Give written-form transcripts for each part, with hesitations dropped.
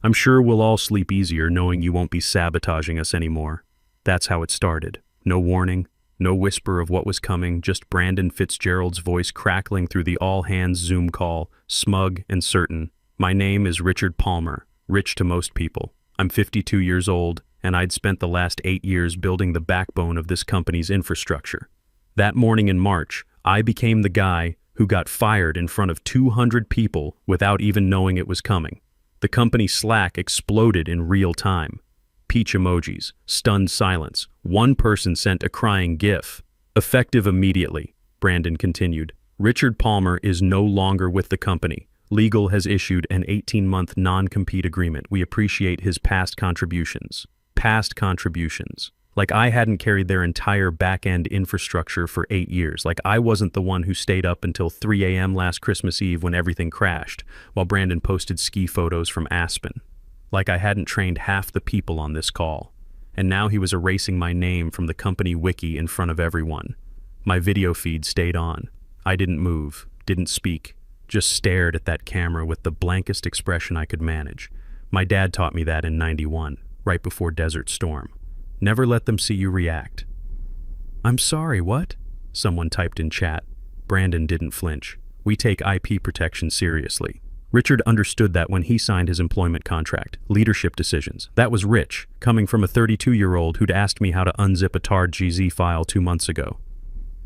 I'm sure we'll all sleep easier knowing you won't be sabotaging us anymore. That's how it started. No warning, no whisper of what was coming, just Brandon Fitzgerald's voice crackling through the all-hands Zoom call, smug and certain. My name is Richard Palmer, rich to most people. I'm 52 years old, and I'd spent the last 8 years building the backbone of this company's infrastructure. That morning in March, I became the guy who got fired in front of 200 people without even knowing it was coming. The company Slack exploded in real time. Peach emojis, stunned silence. One person sent a crying GIF. Effective immediately, Brandon continued. Richard Palmer is no longer with the company. Legal has issued an 18-month non-compete agreement. We appreciate his past contributions. Past contributions. Like I hadn't carried their entire back-end infrastructure for 8 years. Like I wasn't the one who stayed up until 3 a.m. last Christmas Eve when everything crashed, while Brandon posted ski photos from Aspen. Like I hadn't trained half the people on this call. And now he was erasing my name from the company wiki in front of everyone. My video feed stayed on. I didn't move, didn't speak, just stared at that camera with the blankest expression I could manage. My dad taught me that in '91, right before Desert Storm. Never let them see you react. I'm sorry, what? Someone typed in chat. Brandon didn't flinch. We take IP protection seriously. Richard understood that when he signed his employment contract. Leadership decisions. That was rich, coming from a 32-year-old who'd asked me how to unzip a tarred GZ file 2 months ago.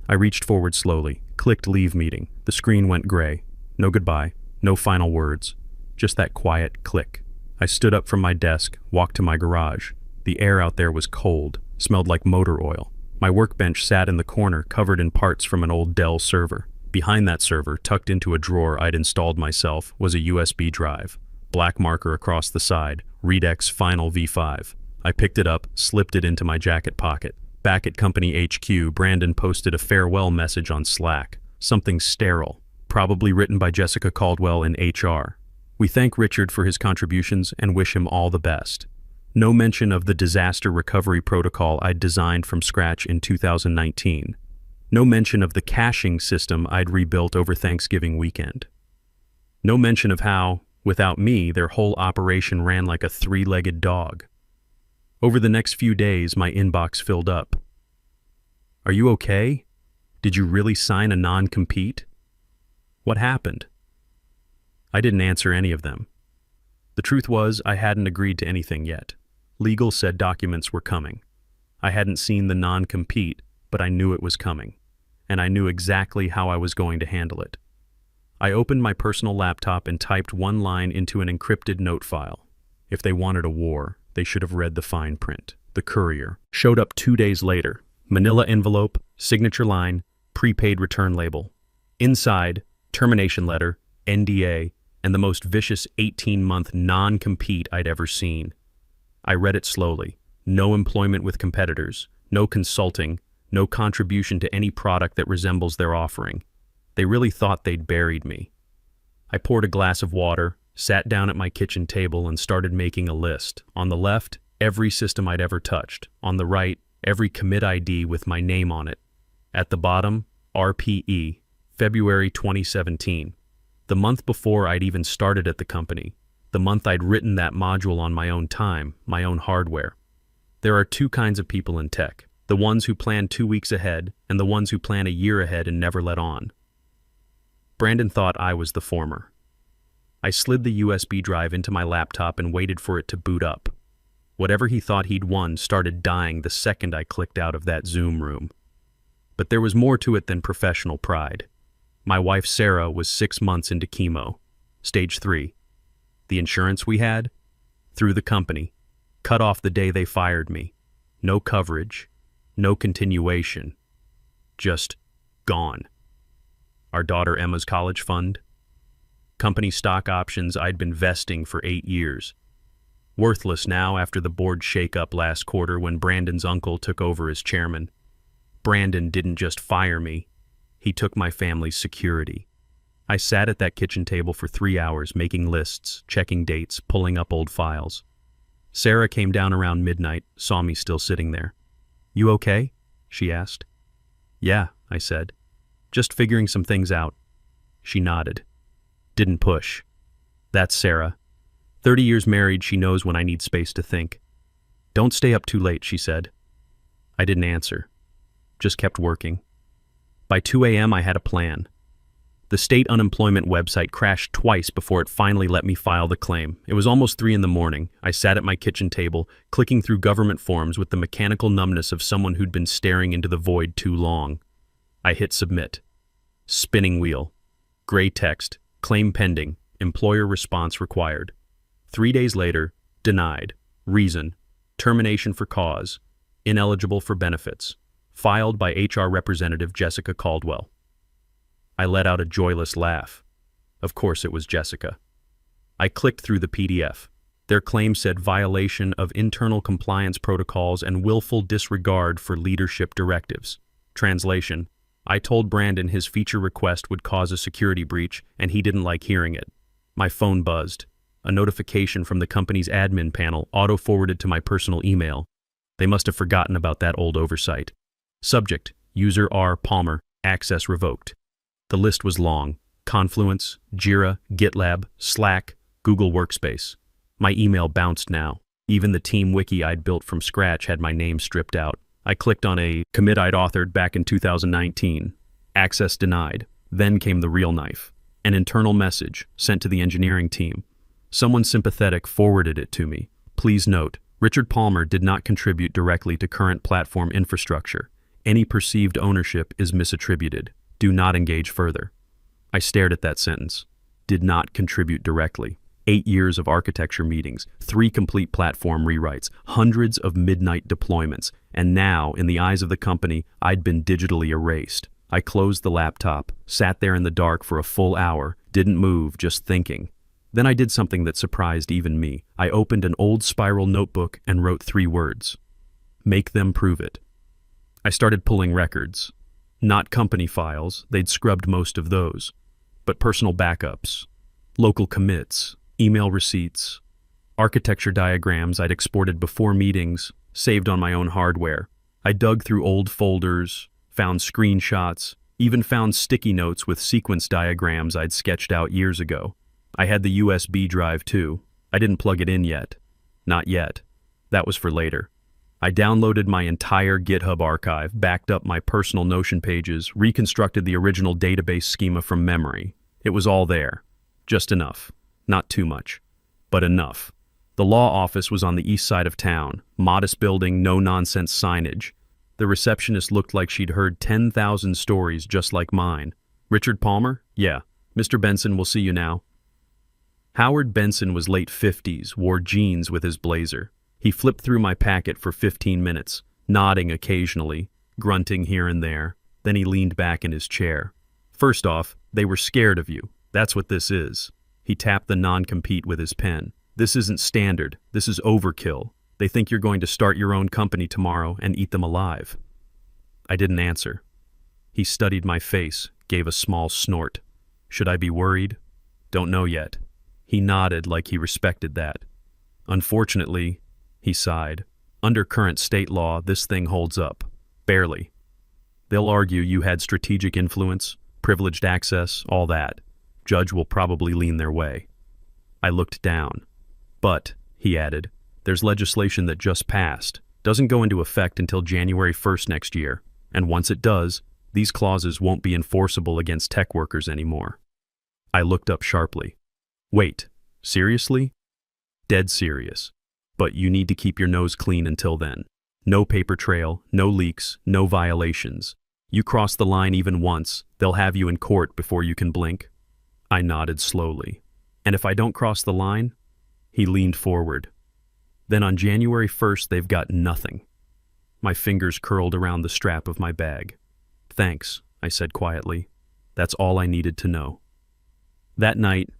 I reached forward slowly, clicked leave meeting. The screen went gray. No goodbye, no final words. Just that quiet click. I stood up from my desk, walked to my garage. The air out there was cold, smelled like motor oil. My workbench sat in the corner, covered in parts from an old Dell server. Behind that server, tucked into a drawer I'd installed myself, was a USB drive. Black marker across the side, Redex Final V5. I picked it up, slipped it into my jacket pocket. Back at company HQ, Brandon posted a farewell message on Slack. Something sterile, probably written by Jessica Caldwell in HR. We thank Richard for his contributions and wish him all the best. No mention of the disaster recovery protocol I'd designed from scratch in 2019. No mention of the caching system I'd rebuilt over Thanksgiving weekend. No mention of how, without me, their whole operation ran like a three-legged dog. Over the next few days, my inbox filled up. Are you okay? Did you really sign a non-compete? What happened? I didn't answer any of them. The truth was, I hadn't agreed to anything yet. Legal said documents were coming. I hadn't seen the non-compete, but I knew it was coming, and I knew exactly how I was going to handle it. I opened my personal laptop and typed one line into an encrypted note file. If they wanted a war, they should have read the fine print. The courier showed up 2 days later. Manila envelope, signature line, prepaid return label. Inside, termination letter, NDA, and the most vicious 18-month non-compete I'd ever seen. I read it slowly. No employment with competitors, no consulting, no contribution to any product that resembles their offering. They really thought they'd buried me. I poured a glass of water, sat down at my kitchen table, and started making a list. On the left, every system I'd ever touched. On the right, every commit ID with my name on it. At the bottom, RPE, February 2017. The month before I'd even started at the company. The month I'd written that module on my own time, my own hardware. There are two kinds of people in tech. The ones who plan 2 weeks ahead, and the ones who plan a year ahead and never let on. Brandon thought I was the former. I slid the USB drive into my laptop and waited for it to boot up. Whatever he thought he'd won started dying the second I clicked out of that Zoom room. But there was more to it than professional pride. My wife Sarah was 6 months into chemo, stage 3. The insurance we had? Through the company. Cut off the day they fired me. No coverage. No continuation. Just gone. Our daughter Emma's college fund. Company stock options I'd been vesting for 8 years. Worthless now after the board shakeup last quarter when Brandon's uncle took over as chairman. Brandon didn't just fire me. He took my family's security. I sat at that kitchen table for 3 hours making lists, checking dates, pulling up old files. Sarah came down around midnight, saw me still sitting there. "You okay?" she asked. "Yeah," I said. "Just figuring some things out." She nodded. Didn't push. That's Sarah. 30 years married, she knows when I need space to think. Don't stay up too late, she said. I didn't answer. Just kept working. By 2 a.m. I had a plan. The state unemployment website crashed twice before it finally let me file the claim. It was almost 3 in the morning. I sat at my kitchen table, clicking through government forms with the mechanical numbness of someone who'd been staring into the void too long. I hit submit. Spinning wheel. Gray text. Claim pending. Employer response required. 3 days later, denied. Reason. Termination for cause. Ineligible for benefits. Filed by HR Representative Jessica Caldwell. I let out a joyless laugh. Of course it was Jessica. I clicked through the PDF. Their claim said violation of internal compliance protocols and willful disregard for leadership directives. Translation: I told Brandon his feature request would cause a security breach, and he didn't like hearing it. My phone buzzed. A notification from the company's admin panel auto-forwarded to my personal email. They must have forgotten about that old oversight. Subject: User R. Palmer. Access revoked. The list was long. Confluence, Jira, GitLab, Slack, Google Workspace. My email bounced now. Even the team wiki I'd built from scratch had my name stripped out. I clicked on a commit I'd authored back in 2019. Access denied. Then came the real knife. An internal message sent to the engineering team. Someone sympathetic forwarded it to me. Please note, Richard Palmer did not contribute directly to current platform infrastructure. Any perceived ownership is misattributed. Do not engage further. I stared at that sentence. Did not contribute directly. 8 years of architecture meetings, 3 complete platform rewrites, hundreds of midnight deployments, and now, in the eyes of the company, I'd been digitally erased. I closed the laptop, sat there in the dark for a full hour, didn't move, just thinking. Then I did something that surprised even me. I opened an old spiral notebook and wrote 3 words. Make them prove it. I started pulling records. Not company files, they'd scrubbed most of those, but personal backups, local commits, email receipts, architecture diagrams I'd exported before meetings, saved on my own hardware. I dug through old folders, found screenshots, even found sticky notes with sequence diagrams I'd sketched out years ago. I had the USB drive too. I didn't plug it in yet. Not yet. That was for later. I downloaded my entire GitHub archive, backed up my personal Notion pages, reconstructed the original database schema from memory. It was all there. Just enough. Not too much. But enough. The law office was on the east side of town. Modest building, no-nonsense signage. The receptionist looked like she'd heard 10,000 stories just like mine. Richard Palmer? Yeah. Mr. Benson, we'll see you now. Howard Benson was late 50s, wore jeans with his blazer. He flipped through my packet for 15 minutes, nodding occasionally, grunting here and there. Then he leaned back in his chair. First off, they were scared of you. That's what this is. He tapped the non-compete with his pen. This isn't standard. This is overkill. They think you're going to start your own company tomorrow and eat them alive. I didn't answer. He studied my face, gave a small snort. Should I be worried? Don't know yet. He nodded like he respected that. Unfortunately, he sighed. Under current state law, this thing holds up. Barely. They'll argue you had strategic influence, privileged access, all that. Judge will probably lean their way. I looked down. But, he added, there's legislation that just passed. Doesn't go into effect until January 1st next year. And once it does, these clauses won't be enforceable against tech workers anymore. I looked up sharply. Wait, seriously? Dead serious. But you need to keep your nose clean until then. No paper trail, no leaks, no violations. You cross the line even once, they'll have you in court before you can blink. I nodded slowly. And if I don't cross the line? He leaned forward. Then on January 1st, they've got nothing. My fingers curled around the strap of my bag. Thanks, I said quietly. That's all I needed to know. That night,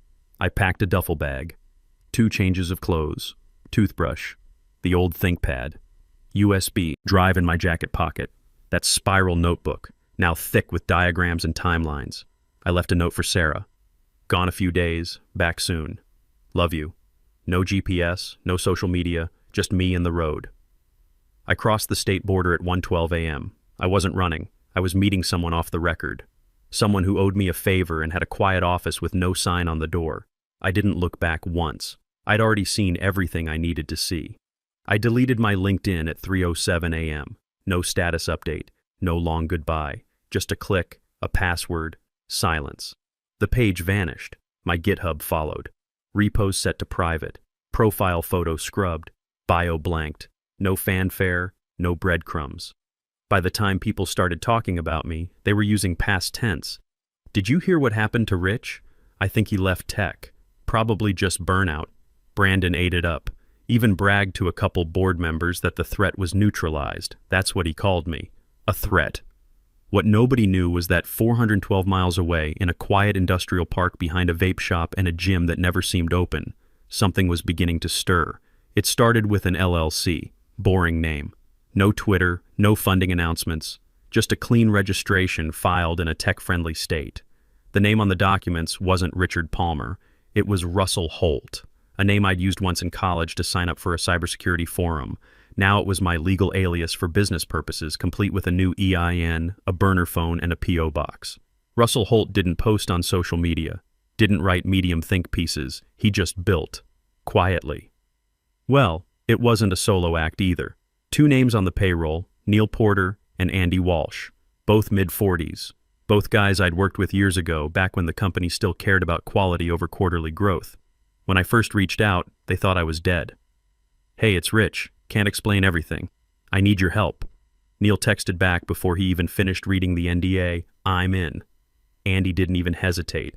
I packed a duffel bag, 2 changes of clothes, toothbrush, the old ThinkPad, USB drive in my jacket pocket, that spiral notebook, now thick with diagrams and timelines. I left a note for Sarah. Gone a few days, back soon. Love you. No GPS, no social media, just me and the road. I crossed the state border at 1:12 a.m. I wasn't running. I was meeting someone off the record. Someone who owed me a favor and had a quiet office with no sign on the door. I didn't look back once. I'd already seen everything I needed to see. I deleted my LinkedIn at 3:07 a.m. No status update, no long goodbye, just a click, a password, silence. The page vanished. My GitHub followed. Repos set to private, profile photo scrubbed, bio blanked, no fanfare, no breadcrumbs. By the time people started talking about me, they were using past tense. Did you hear what happened to Rich? I think he left tech. Probably just burnout. Brandon ate it up. Even bragged to a couple board members that the threat was neutralized. That's what he called me. A threat. What nobody knew was that 412 miles away, in a quiet industrial park behind a vape shop and a gym that never seemed open, something was beginning to stir. It started with an LLC. Boring name. No Twitter, no funding announcements. Just a clean registration filed in a tech-friendly state. The name on the documents wasn't Richard Palmer. It was Russell Holt, a name I'd used once in college to sign up for a cybersecurity forum. Now it was my legal alias for business purposes, complete with a new EIN, a burner phone, and a P.O. box. Russell Holt didn't post on social media, didn't write medium think pieces. He just built. Quietly. Well, it wasn't a solo act either. 2 names on the payroll, Neil Porter and Andy Walsh, both mid-40s. Both guys I'd worked with years ago, back when the company still cared about quality over quarterly growth. When I first reached out, they thought I was dead. Hey, it's Rich. Can't explain everything. I need your help. Neil texted back before he even finished reading the NDA, I'm in. Andy didn't even hesitate.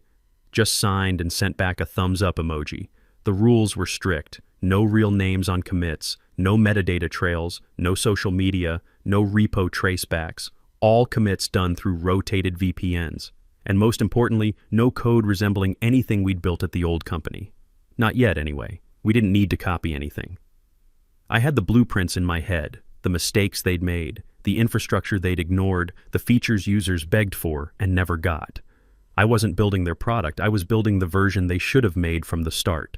Just signed and sent back a thumbs up emoji. The rules were strict. No real names on commits, no metadata trails, no social media, no repo tracebacks. All commits done through rotated VPNs. And most importantly, no code resembling anything we'd built at the old company. Not yet, anyway. We didn't need to copy anything. I had the blueprints in my head, the mistakes they'd made, the infrastructure they'd ignored, the features users begged for and never got. I wasn't building their product, I was building the version they should have made from the start.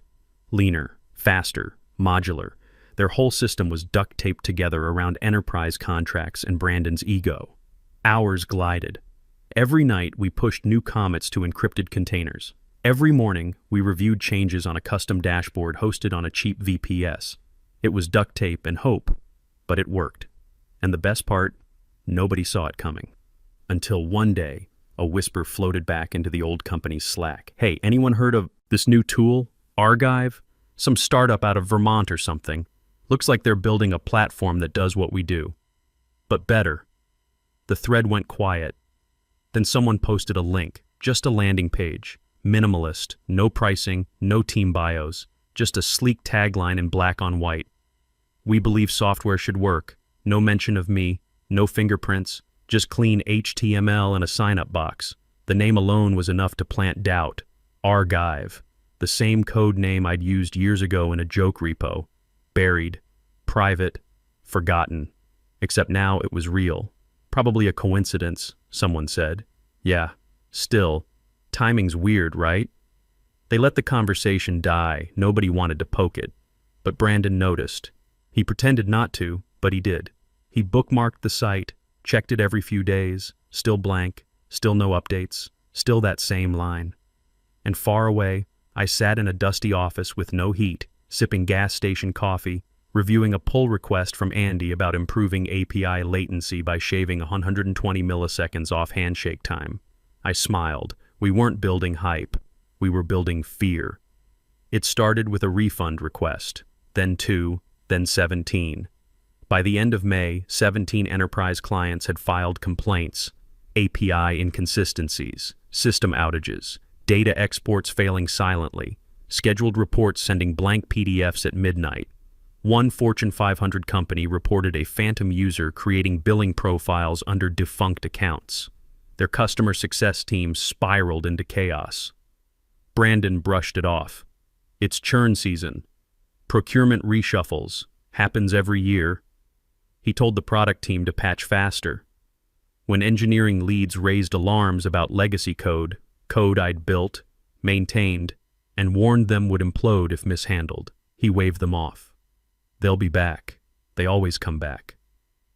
Leaner, faster, modular. Their whole system was duct-taped together around enterprise contracts and Brandon's ego. Hours glided. Every night we pushed new commits to encrypted containers. Every morning we reviewed changes on a custom dashboard hosted on a cheap VPS. It was duct tape and hope, but it worked. And the best part, nobody saw it coming. Until one day, a whisper floated back into the old company's Slack. Hey, anyone heard of this new tool, Archive? Some startup out of Vermont or something. Looks like they're building a platform that does what we do. But better. The thread went quiet. Then someone posted a link, just a landing page. Minimalist, no pricing, no team bios, just a sleek tagline in black on white. We believe software should work. No mention of me, no fingerprints, just clean HTML and a sign-up box. The name alone was enough to plant doubt. Archive, the same code name I'd used years ago in a joke repo. Buried, private, forgotten. Except now it was real. Probably a coincidence, someone said. Yeah, still. Timing's weird, right? They let the conversation die. Nobody wanted to poke it. But Brandon noticed. He pretended not to, but he did. He bookmarked the site, checked it every few days, still blank, still no updates, still that same line. And far away, I sat in a dusty office with no heat, sipping gas station coffee, reviewing a pull request from Andy about improving API latency by shaving 120 milliseconds off handshake time. I smiled. We weren't building hype. We were building fear. It started with a refund request, then 2, then 17. By the end of May, 17 enterprise clients had filed complaints, API inconsistencies, system outages, data exports failing silently, scheduled reports sending blank PDFs at midnight. One Fortune 500 company reported a phantom user creating billing profiles under defunct accounts. Their customer success team spiraled into chaos. Brandon brushed it off. It's churn season. Procurement reshuffles. Happens every year. He told the product team to patch faster. When engineering leads raised alarms about legacy code I'd built, maintained, and warned them would implode if mishandled, he waved them off. They'll be back. They always come back.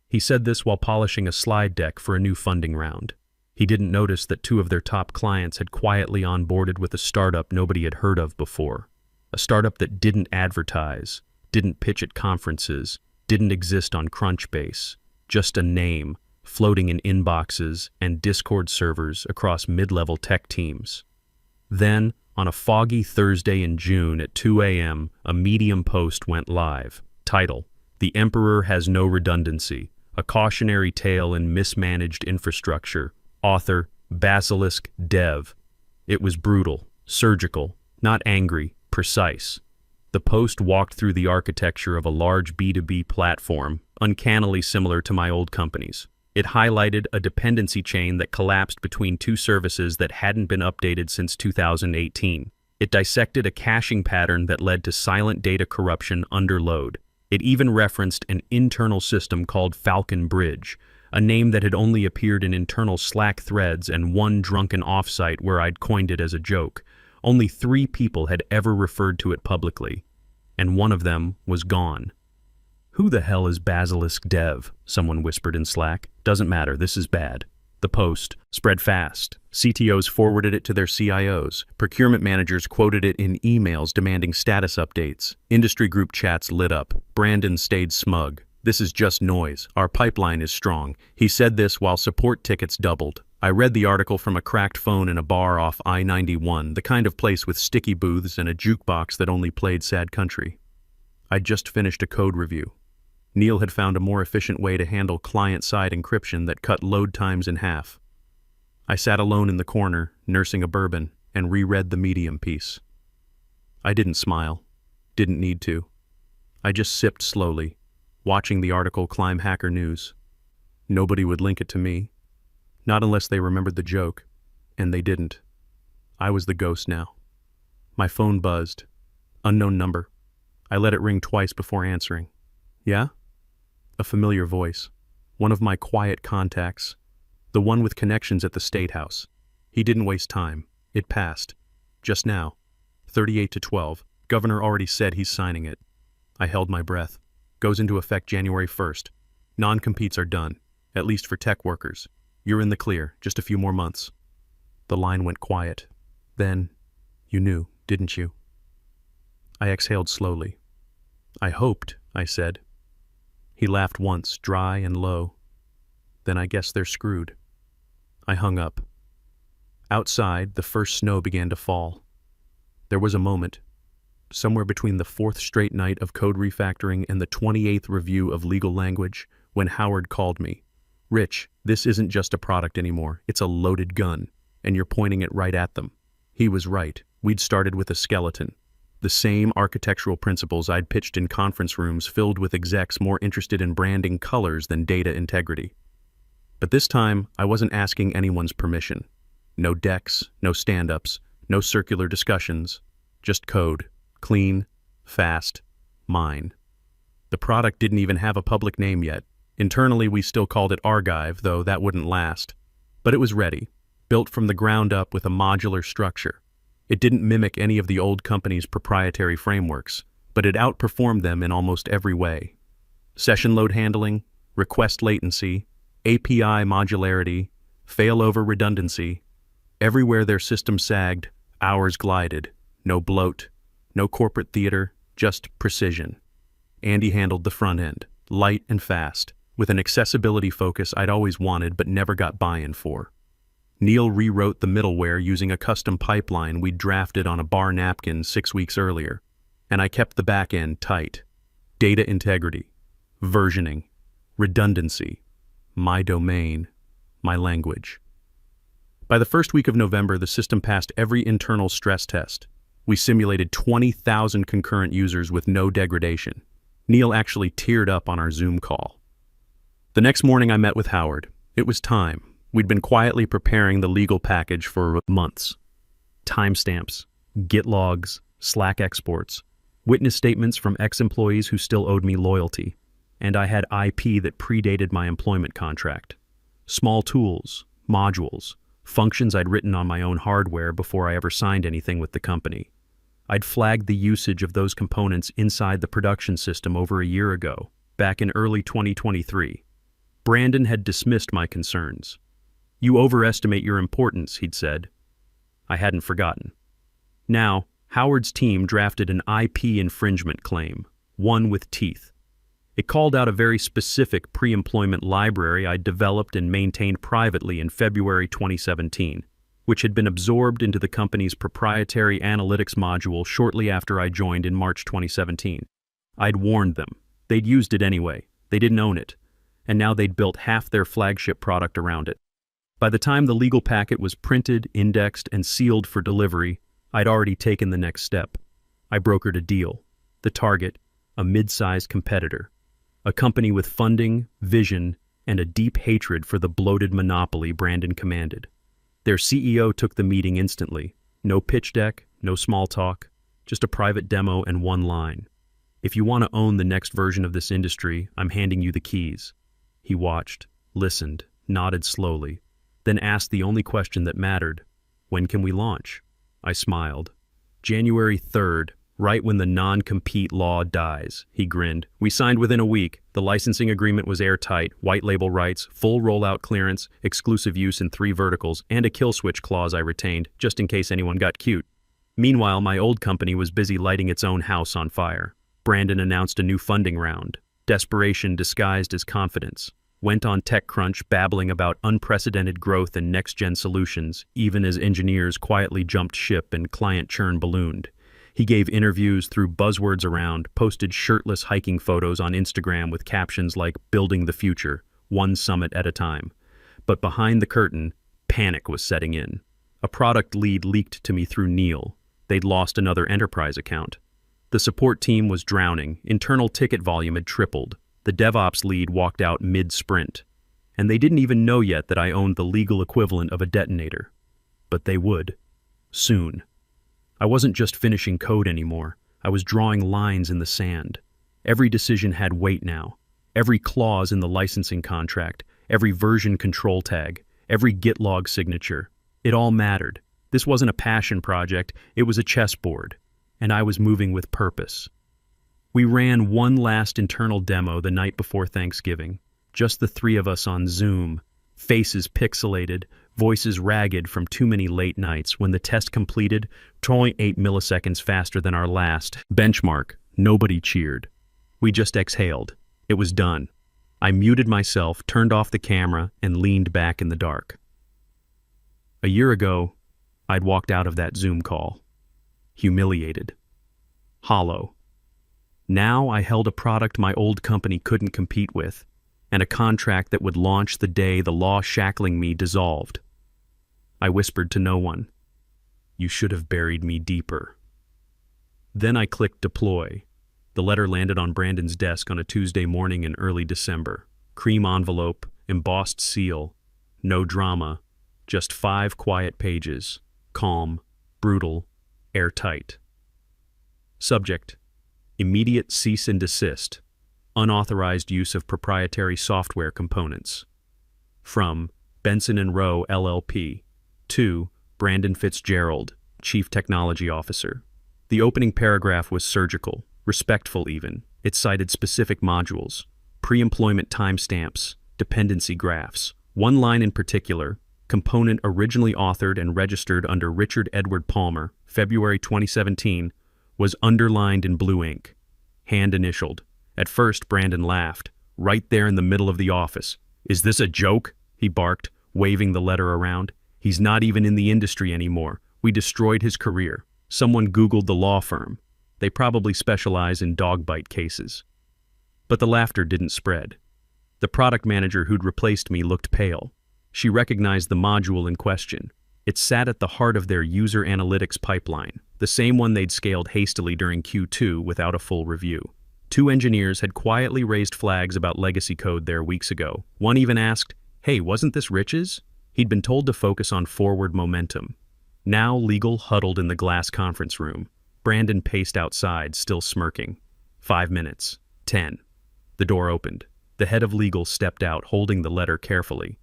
He said this while polishing a slide deck for a new funding round. He didn't notice that 2 of their top clients had quietly onboarded with a startup nobody had heard of before. A startup that didn't advertise, didn't pitch at conferences, didn't exist on Crunchbase. Just a name, floating in inboxes and Discord servers across mid-level tech teams. Then, on a foggy Thursday in June at 2 a.m., a Medium post went live. Title: The Emperor Has No Redundancy, a cautionary tale in mismanaged infrastructure. Author: Basilisk Dev. It was brutal, surgical, not angry, precise. The post walked through the architecture of a large B2B platform, uncannily similar to my old company's. It highlighted a dependency chain that collapsed between two services that hadn't been updated since 2018. It dissected a caching pattern that led to silent data corruption under load. It even referenced an internal system called Falcon Bridge, a name that had only appeared in internal Slack threads and one drunken offsite where I'd coined it as a joke. Only 3 people had ever referred to it publicly, and one of them was gone. "Who the hell is Basilisk Dev?" someone whispered in Slack. "Doesn't matter, this is bad." The post spread fast. CTOs forwarded it to their CIOs. Procurement managers quoted it in emails demanding status updates. Industry group chats lit up. Brandon stayed smug. "This is just noise. Our pipeline is strong." He said this while support tickets doubled. I read the article from a cracked phone in a bar off I-91, the kind of place with sticky booths and a jukebox that only played sad country. I'd just finished a code review. Neil had found a more efficient way to handle client-side encryption that cut load times in half. I sat alone in the corner, nursing a bourbon, and reread the Medium piece. I didn't smile. Didn't need to. I just sipped slowly, watching the article climb Hacker News. Nobody would link it to me. Not unless they remembered the joke, and they didn't. I was the ghost now. My phone buzzed. Unknown number. I let it ring twice before answering. "Yeah?" A familiar voice. One of my quiet contacts. The one with connections at the State House. He didn't waste time. It passed. Just now. 38 to 12. Governor already said he's signing it. I held my breath. Goes into effect January 1st. Non-competes are done. At least for tech workers. You're in the clear. Just a few more months. The line went quiet. Then, you knew, didn't you? I exhaled slowly. "I hoped," I said. He laughed once, dry and low. "Then I guess they're screwed." I hung up. Outside, the first snow began to fall. There was a moment, somewhere between the 4th straight night of code refactoring and the 28th review of legal language, when Howard called me. "Rich, this isn't just a product anymore. It's a loaded gun, and you're pointing it right at them." He was right. We'd started with a skeleton. The same architectural principles I'd pitched in conference rooms filled with execs more interested in branding colors than data integrity. But this time, I wasn't asking anyone's permission. No decks, no stand-ups, no circular discussions. Just code. Clean, fast, mine. The product didn't even have a public name yet. Internally, we still called it Archive, though that wouldn't last. But it was ready, built from the ground up with a modular structure. It didn't mimic any of the old company's proprietary frameworks, but it outperformed them in almost every way. Session load handling, request latency, API modularity, failover redundancy. Everywhere their system sagged, ours glided. No bloat, no corporate theater, just precision. Andy handled the front end, light and fast, with an accessibility focus I'd always wanted but never got buy-in for. Neil rewrote the middleware using a custom pipeline we'd drafted on a bar napkin 6 weeks earlier, and I kept the back end tight. Data integrity, versioning, redundancy, my domain, my language. By the first week of November, the system passed every internal stress test. We simulated 20,000 concurrent users with no degradation. Neil actually teared up on our Zoom call. The next morning I met with Howard. It was time. We'd been quietly preparing the legal package for months. Timestamps, Git logs, Slack exports, witness statements from ex-employees who still owed me loyalty, and I had IP that predated my employment contract. Small tools, modules, functions I'd written on my own hardware before I ever signed anything with the company. I'd flagged the usage of those components inside the production system over a year ago, back in early 2023. Brandon had dismissed my concerns. "You overestimate your importance," he'd said. I hadn't forgotten. Now, Howard's team drafted an IP infringement claim, one with teeth. It called out a very specific pre-employment library I'd developed and maintained privately in February 2017, which had been absorbed into the company's proprietary analytics module shortly after I joined in March 2017. I'd warned them. They'd used it anyway. They didn't own it. And now they'd built half their flagship product around it. By the time the legal packet was printed, indexed, and sealed for delivery, I'd already taken the next step. I brokered a deal. The target, a mid-sized competitor. A company with funding, vision, and a deep hatred for the bloated monopoly Brandon commanded. Their CEO took the meeting instantly. No pitch deck, no small talk, just a private demo and one line. If you want to own the next version of this industry, I'm handing you the keys. He watched, listened, nodded slowly, then asked the only question that mattered. When can we launch? I smiled. January 3rd, right when the non-compete law dies, he grinned. We signed within a week. The licensing agreement was airtight, white label rights, full rollout clearance, exclusive use in 3 verticals, and a kill switch clause I retained, just in case anyone got cute. Meanwhile, my old company was busy lighting its own house on fire. Brandon announced a new funding round. Desperation disguised as confidence. Went on TechCrunch babbling about unprecedented growth and next-gen solutions, even as engineers quietly jumped ship and client churn ballooned. He gave interviews, threw buzzwords around, posted shirtless hiking photos on Instagram with captions like "Building the Future, one summit at a time." But behind the curtain, panic was setting in. A product lead leaked to me through Neil. They'd lost another enterprise account. The support team was drowning. Internal ticket volume had tripled. The DevOps lead walked out mid-sprint. And they didn't even know yet that I owned the legal equivalent of a detonator. But they would. Soon. I wasn't just finishing code anymore. I was drawing lines in the sand. Every decision had weight now. Every clause in the licensing contract, every version control tag, every Git log signature. It all mattered. This wasn't a passion project, it was a chessboard. And I was moving with purpose. We ran one last internal demo the night before Thanksgiving. Just the 3 of us on Zoom, faces pixelated, voices ragged from too many late nights. When the test completed, 0.8 milliseconds faster than our last benchmark, nobody cheered. We just exhaled. It was done. I muted myself, turned off the camera, and leaned back in the dark. A year ago, I'd walked out of that Zoom call. Humiliated. Hollow. Now I held a product my old company couldn't compete with, and a contract that would launch the day the law shackling me dissolved. I whispered to no one. You should have buried me deeper. Then I clicked deploy. The letter landed on Brandon's desk on a Tuesday morning in early December. Cream envelope, embossed seal, no drama, just 5 quiet pages, calm, brutal, airtight. Subject: immediate cease and desist. Unauthorized use of proprietary software components. From Benson & Rowe, LLP. To Brandon Fitzgerald, Chief Technology Officer. The opening paragraph was surgical, respectful even. It cited specific modules, pre-employment timestamps, dependency graphs. One line in particular, component originally authored and registered under Richard Edward Palmer, February 2017, was underlined in blue ink, hand-initialed. At first, Brandon laughed, right there in the middle of the office. "Is this a joke?" he barked, waving the letter around. "He's not even in the industry anymore. We destroyed his career." Someone Googled the law firm. They probably specialize in dog bite cases. But the laughter didn't spread. The product manager who'd replaced me looked pale. She recognized the module in question. It sat at the heart of their user analytics pipeline, the same one they'd scaled hastily during Q2 without a full review. 2 engineers had quietly raised flags about legacy code there weeks ago. One even asked, "Hey, wasn't this Rich's?" He'd been told to focus on forward momentum. Now legal huddled in the glass conference room. Brandon paced outside, still smirking. 5 minutes. 10. The door opened. The head of legal stepped out, holding the letter carefully.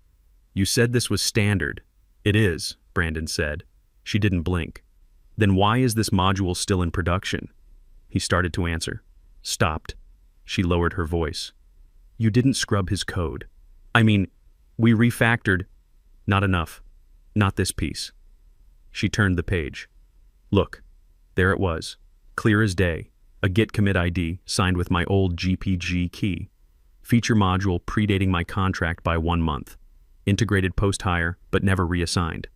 "You said this was standard." "It is," Brandon said. She didn't blink. "Then why is this module still in production?" He started to answer. Stopped. She lowered her voice. "You didn't scrub his code. I mean, we refactored. Not enough. Not this piece." She turned the page. "Look, There it was, clear as day, a git commit ID signed with my old GPG key. Feature module predating my contract by 1 month. Integrated post-hire, but never reassigned.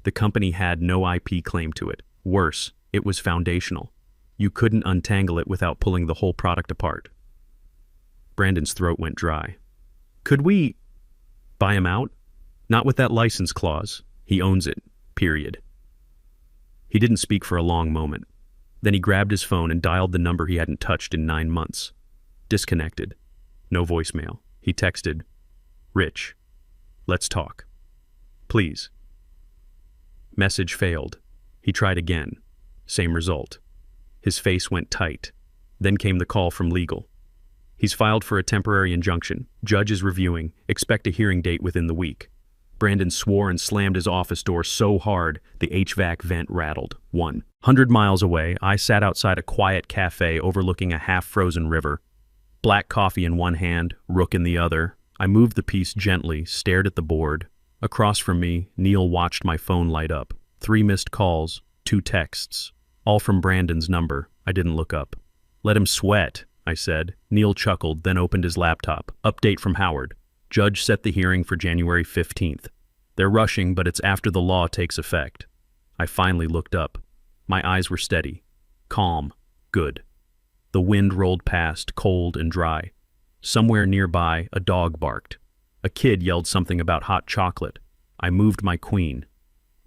The company had no IP claim to it. Worse, it was foundational. You couldn't untangle it without pulling the whole product apart. Brandon's throat went dry. Could we buy him out? Not with that license clause. He owns it, period. He didn't speak for a long moment. Then he grabbed his phone and dialed the number he hadn't touched in 9 months. Disconnected. No voicemail. He texted, "Rich, let's talk. Please." Message failed. He tried again. Same result. His face went tight. Then came the call from legal. He's filed for a temporary injunction. Judge is reviewing. Expect a hearing date within the week. Brandon swore and slammed his office door so hard the HVAC vent rattled. 100 miles away, I sat outside a quiet cafe overlooking a half-frozen river. Black coffee in one hand, rook in the other. I moved the piece gently, stared at the board. Across from me, Neil watched my phone light up. 3 missed calls, 2 texts, all from Brandon's number. I didn't look up. "Let him sweat," I said. Neil chuckled, then opened his laptop. Update from Howard. Judge set the hearing for January 15th. They're rushing, but it's after the law takes effect. I finally looked up. My eyes were steady. Calm. Good. The wind rolled past, cold and dry. Somewhere nearby, a dog barked. A kid yelled something about hot chocolate. I moved my queen.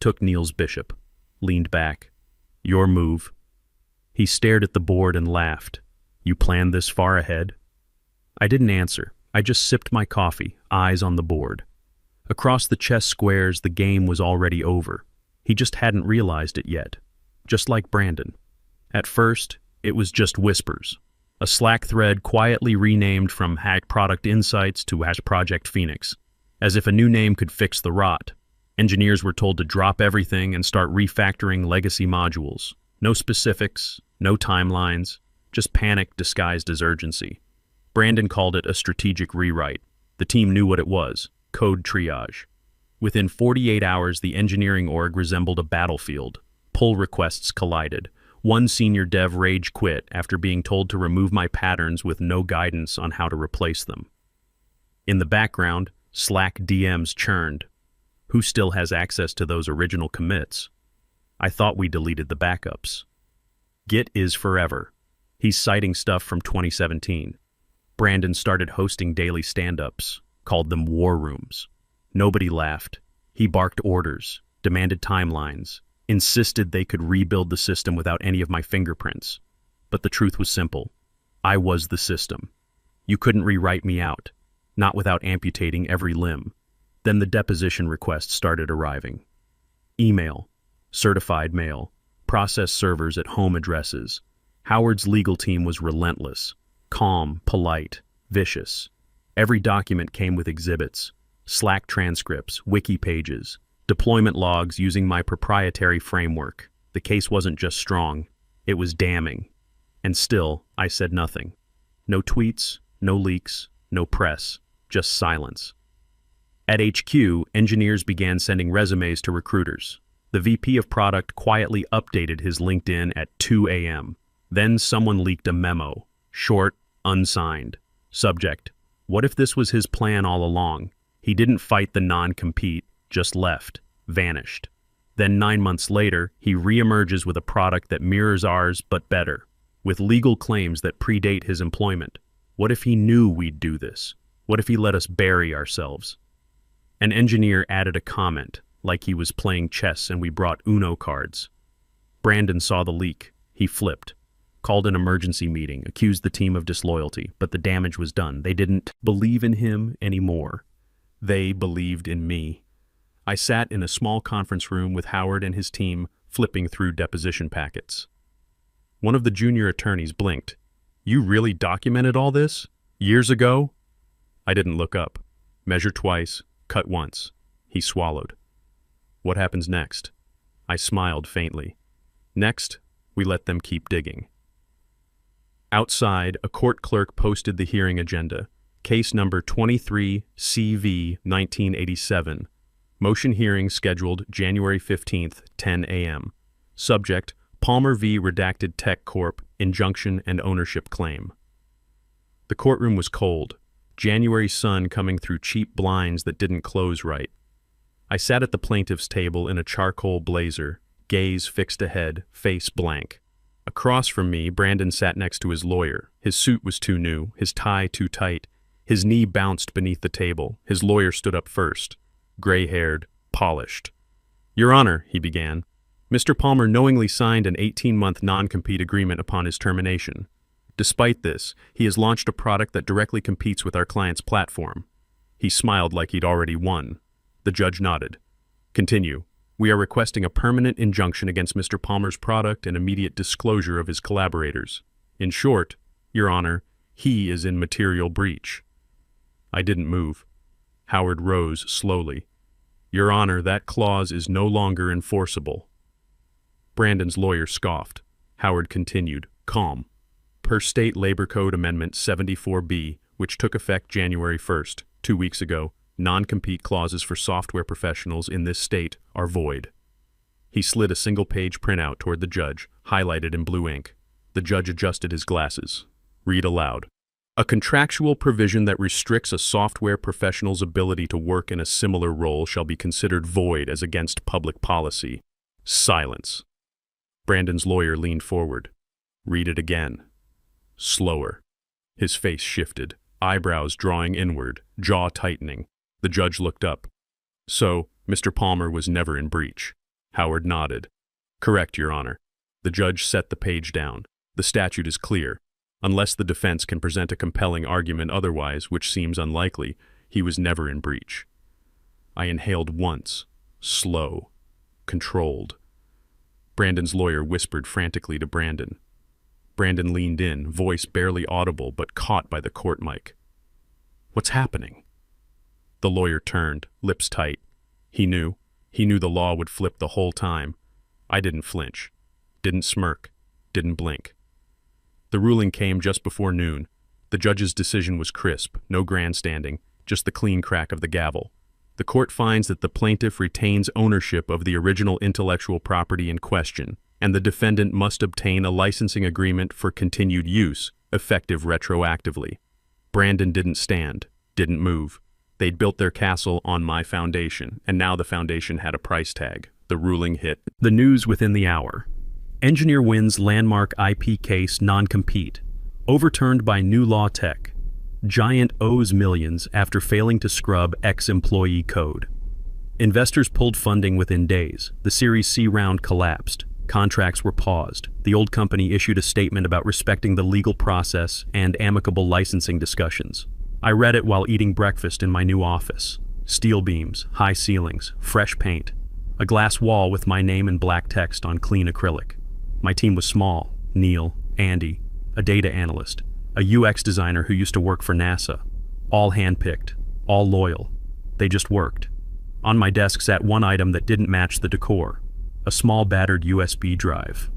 Took Neil's bishop. Leaned back. "Your move." He stared at the board and laughed. "You planned this far ahead?" I didn't answer. I just sipped my coffee, eyes on the board. Across the chess squares, the game was already over. He just hadn't realized it yet. Just like Brandon. At first, it was just whispers. A Slack thread quietly renamed from Hack Product Insights to Project Phoenix, as if a new name could fix the rot. Engineers were told to drop everything and start refactoring legacy modules. No specifics, no timelines, just panic disguised as urgency. Brandon called it a strategic rewrite. The team knew what it was, code triage. Within 48 hours, the engineering org resembled a battlefield. Pull requests collided. One senior dev rage quit after being told to remove my patterns with no guidance on how to replace them. In the background, Slack DMs churned. Who still has access to those original commits? I thought we deleted the backups. Git is forever. He's citing stuff from 2017. Brandon started hosting daily stand-ups, called them war rooms. Nobody laughed. He barked orders, demanded timelines, insisted they could rebuild the system without any of my fingerprints. But the truth was simple. I was the system. You couldn't rewrite me out, not without amputating every limb. Then the deposition requests started arriving. Email, certified mail, process servers at home addresses. Howard's legal team was relentless, calm, polite, vicious. Every document came with exhibits, Slack transcripts, wiki pages, deployment logs using my proprietary framework. The case wasn't just strong, it was damning. And still, I said nothing. No tweets, no leaks, no press, just silence. At HQ, engineers began sending resumes to recruiters. The VP of product quietly updated his LinkedIn at 2 a.m. Then someone leaked a memo, short, unsigned. Subject: what if this was his plan all along? He didn't fight the non-compete, just left, vanished. Then 9 months later, he reemerges with a product that mirrors ours but better, with legal claims that predate his employment. What if he knew we'd do this? What if he let us bury ourselves? An engineer added a comment, like he was playing chess and we brought Uno cards. Brandon saw the leak. He flipped, called an emergency meeting, accused the team of disloyalty, but the damage was done. They didn't believe in him anymore. They believed in me. I sat in a small conference room with Howard and his team, flipping through deposition packets. One of the junior attorneys blinked. "You really documented all this? Years ago?" I didn't look up. Measure twice, cut once. He swallowed. "What happens next?" I smiled faintly. "Next, we let them keep digging." Outside, a court clerk posted the hearing agenda. Case number 23 CV 1987. Motion hearing scheduled January 15th, 10 a.m. Subject: Palmer v. Redacted Tech Corp. Injunction and Ownership Claim. The courtroom was cold, January sun coming through cheap blinds that didn't close right. I sat at the plaintiff's table in a charcoal blazer, gaze fixed ahead, face blank. Across from me, Brandon sat next to his lawyer. His suit was too new, his tie too tight. His knee bounced beneath the table. His lawyer stood up first, gray-haired, polished. "Your Honor," he began, "Mr. Palmer knowingly signed an 18-month non-compete agreement upon his termination. Despite this, he has launched a product that directly competes with our client's platform." He smiled like he'd already won. The judge nodded. "Continue. We are requesting a permanent injunction against Mr. Palmer's product and immediate disclosure of his collaborators. In short, Your Honor, he is in material breach." I didn't move. Howard rose slowly. "Your Honor, that clause is no longer enforceable." Brandon's lawyer scoffed. Howard continued, calm. "Per State Labor Code Amendment 74B, which took effect January 1st, 2 weeks ago, non-compete clauses for software professionals in this state are void." He slid a single-page printout toward the judge, highlighted in blue ink. The judge adjusted his glasses. Read aloud. "A contractual provision that restricts a software professional's ability to work in a similar role shall be considered void as against public policy." Silence. Brandon's lawyer leaned forward. "Read it again." Slower. His face shifted, eyebrows drawing inward, jaw tightening. The judge looked up. "So, Mr. Palmer was never in breach." Howard nodded. "Correct, Your Honor." The judge set the page down. "The statute is clear. Unless the defense can present a compelling argument otherwise, which seems unlikely, he was never in breach." I inhaled once, slow, controlled. Brandon's lawyer whispered frantically to Brandon. Brandon leaned in, voice barely audible but caught by the court mic. "What's happening?" The lawyer turned, lips tight. He knew the law would flip the whole time. I didn't flinch, didn't smirk, didn't blink. The ruling came just before noon. The judge's decision was crisp, no grandstanding, just the clean crack of the gavel. The court finds that the plaintiff retains ownership of the original intellectual property in question, and the defendant must obtain a licensing agreement for continued use, effective retroactively. Brandon didn't stand, didn't move. They'd built their castle on my foundation, and now the foundation had a price tag. The ruling hit. The news within the hour. Engineer wins landmark IP case non-compete. Overturned by New Law Tech. Giant owes millions after failing to scrub ex-employee code. Investors pulled funding within days. The Series C round collapsed. Contracts were paused. The old company issued a statement about respecting the legal process and amicable licensing discussions. I read it while eating breakfast in my new office. Steel beams, high ceilings, fresh paint. A glass wall with my name in black text on clean acrylic. My team was small. Neil, Andy, a data analyst, a UX designer who used to work for NASA. All handpicked, all loyal. They just worked. On my desk sat one item that didn't match the decor. A small battered USB drive.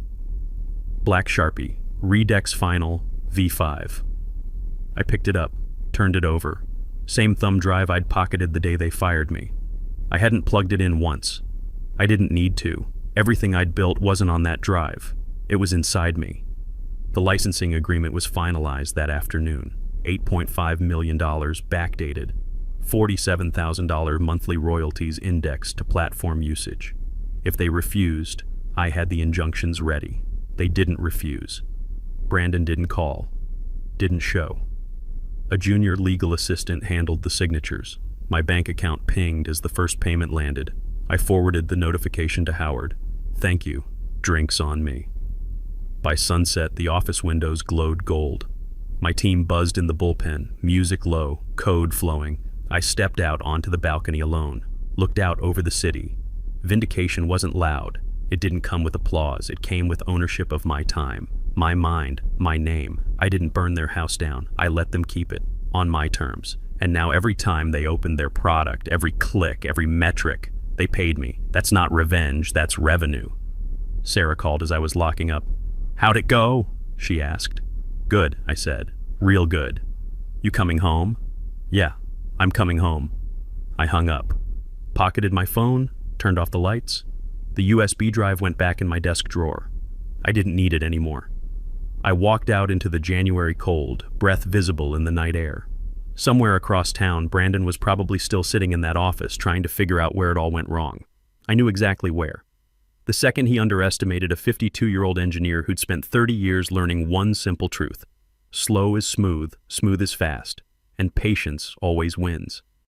Black Sharpie, Redex Final V5. I picked it up, turned it over. Same thumb drive I'd pocketed the day they fired me. I hadn't plugged it in once. I didn't need to. Everything I'd built wasn't on that drive. It was inside me. The licensing agreement was finalized that afternoon. $8.5 million backdated. $47,000 monthly royalties indexed to platform usage. If they refused, I had the injunctions ready. They didn't refuse. Brandon didn't call. Didn't show. A junior legal assistant handled the signatures. My bank account pinged as the first payment landed. I forwarded the notification to Howard. "Thank you. Drinks on me." By sunset, the office windows glowed gold. My team buzzed in the bullpen, music low, code flowing. I stepped out onto the balcony alone, looked out over the city. Vindication wasn't loud. It didn't come with applause. It came with ownership of my time, my mind, my name. I didn't burn their house down. I let them keep it, on my terms. And now every time they opened their product, every click, every metric, they paid me. That's not revenge, that's revenue. Sarah called as I was locking up. "How'd it go?" she asked. "Good," I said. "Real good." "You coming home?" "Yeah, I'm coming home." I hung up, pocketed my phone, turned off the lights. The USB drive went back in my desk drawer. I didn't need it anymore. I walked out into the January cold, breath visible in the night air. Somewhere across town, Brandon was probably still sitting in that office trying to figure out where it all went wrong. I knew exactly where. The second he underestimated a 52-year-old engineer who'd spent 30 years learning one simple truth. Slow is smooth, smooth is fast, and patience always wins.